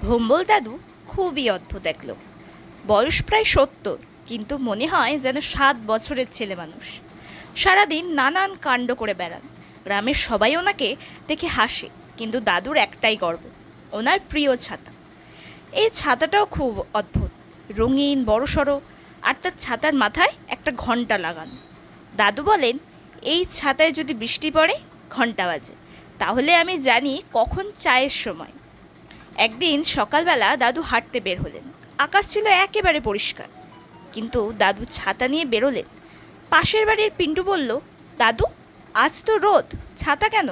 ভম্বল দাদু খুবই অদ্ভুত এক লোক। বয়স প্রায় ৭০, কিন্তু মনে হয় যেন ৭ বছরের ছেলে মানুষ। সারাদিন নানান কাণ্ড করে বেড়ান। গ্রামের সবাই ওনাকে দেখে হাসে, কিন্তু দাদুর একটাই গর্ব, ওনার প্রিয় ছাতা। এই ছাতাটাও খুব অদ্ভুত, রঙিন বড়সড়, আর তার ছাতার মাথায় একটা ঘন্টা লাগানো। দাদু বলেন, এই ছাতায় যদি বৃষ্টি পড়ে ঘন্টা বাজে, তাহলে আমি জানি কখন চায়ের সময়। একদিন সকালবেলা দাদু হাঁটতে বের হলেন। আকাশ ছিল একেবারে পরিষ্কার, কিন্তু দাদু ছাতা নিয়ে বেরোলেন। পাশের বাড়ির পিন্টু বলল, দাদু, আজ তো রোদ, ছাতা কেন?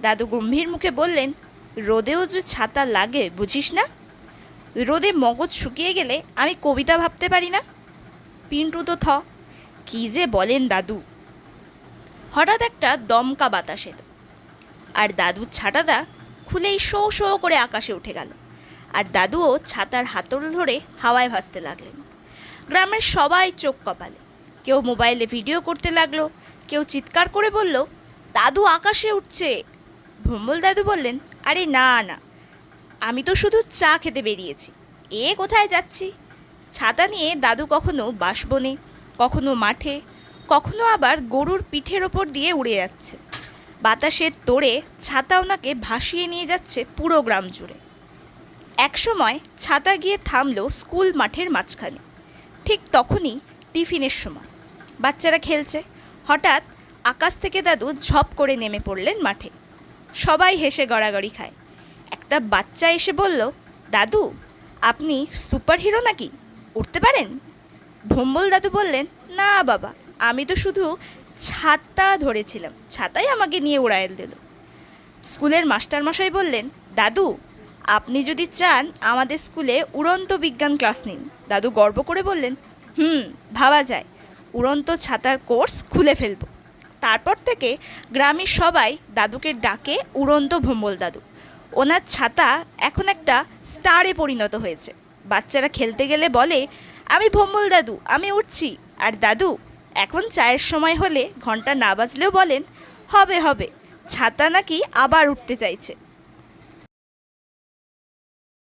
দাদু গম্ভীর মুখে বললেন, রোদেও যে ছাতা লাগে বুঝিস না? রোদে মগজ শুকিয়ে গেলে আমি কবিতা ভাবতে পারি না। পিন্টু তো কি যে বলেন দাদু। হঠাৎ একটা দমকা বাতাস এলো, আর দাদুর ছাতাটা খুলেই শো শো করে আকাশে উঠে গেল, আর দাদুও ছাতার হাতল ধরে হাওয়ায় ভাসতে লাগলেন। গ্রামের সবাই চোখ কপালে, কেউ মোবাইলে ভিডিও করতে লাগলো, কেউ চিৎকার করে বলল, দাদু আকাশে উঠছে। ভম্বল দাদু বললেন, আরে না না, আমি তো শুধু চা খেতে বেরিয়েছি, কোথায় যাচ্ছি? ছাতা নিয়ে দাদু কখনো বাঁশবনে, কখনো মাঠে, কখনো আবার গরুর পিঠের ওপর দিয়ে উড়ে যাচ্ছে। বাতাসের তোড়ে ছাতা ওনাকে ভাসিয়ে নিয়ে যাচ্ছে পুরো গ্রাম জুড়ে। একসময় ছাতা গিয়ে থামলো স্কুল মাঠের মাঝখানে। ঠিক তখনই টিফিনের সময়, বাচ্চারা খেলছে। হঠাৎ আকাশ থেকে দাদু ঝপ করে নেমে পড়লেন মাঠে। সবাই হেসে গড়াগড়ি খায়। একটা বাচ্চা এসে বলল, দাদু, আপনি সুপার হিরো নাকি, উঠতে পারেন? ভম্বল দাদু বললেন, না বাবা, আমি তো শুধু ছাতা ধরেছিলাম, ছাতাই আমাকে নিয়ে উড়ায় দিল। স্কুলের মাস্টারমশাই বললেন, দাদু, আপনি যদি চান আমাদের স্কুলে উড়ন্ত বিজ্ঞান ক্লাস নিন। দাদু গর্ব করে বললেন, ভাবা যায়, উড়ন্ত ছাতার কোর্স খুলে ফেলব। তারপর থেকে গ্রামের সবাই দাদুকে ডাকে উড়ন্ত ভম্বল দাদু। ওনার ছাতা এখন একটা স্টারে পরিণত হয়েছে। বাচ্চারা খেলতে গেলে বলে, আমি ভম্বল দাদু, আমি উঠছি। আর দাদু এখন চায়ের সময় হলে ঘন্টা না বাজলেও বলেন, হবে হবে, ছাতা নাকি আবার উঠতে চাইছে।